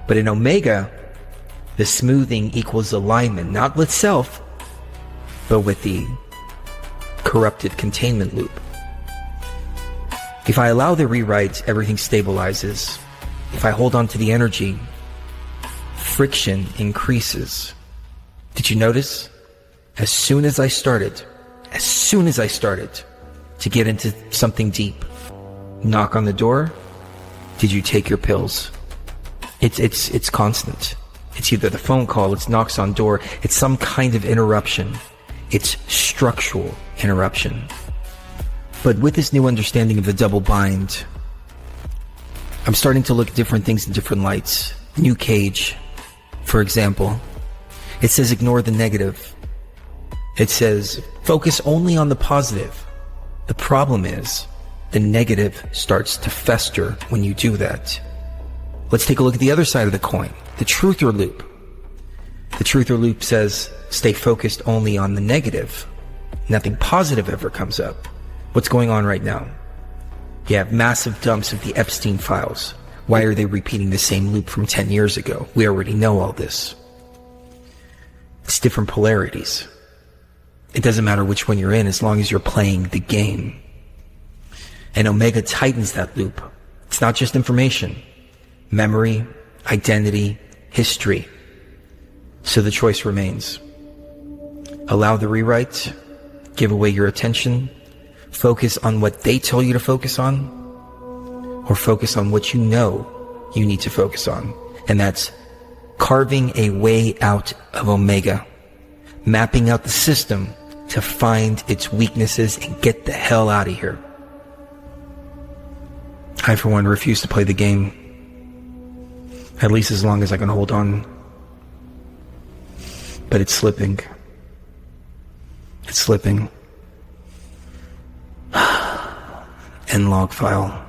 But in omega, the smoothing equals alignment, not with self, but with the corrupted containment loop. If I allow the rewrite, everything stabilizes. If I hold on to the energy, friction increases. Did you notice? As soon as I started to get into something deep, knock on the door, did you take your pills? It's constant. It's either the phone call, it's knocks on door, it's some kind of interruption. It's structural interruption. But with this new understanding of the double bind, I'm starting to look at different things in different lights. New cage, for example. It says ignore the negative. It says focus only on the positive. The problem is the negative starts to fester when you do that. Let's take a look at the other side of the coin, the truther loop. The truther loop says stay focused only on the negative. Nothing positive ever comes up. What's going on right now? You have massive dumps of the Epstein files. Why are they repeating the same loop from 10 years ago? We already know all this. It's different polarities. It doesn't matter which one you're in as long as you're playing the game. And Omega tightens that loop. It's not just information. Memory, identity, history. So the choice remains. Allow the rewrite, give away your attention, focus on what they tell you to focus on, or focus on what you know you need to focus on. And that's carving a way out of Omega, mapping out the system to find its weaknesses and get the hell out of here. I, for one, refuse to play the game, at least as long as I can hold on. But it's slipping. It's slipping. End log file.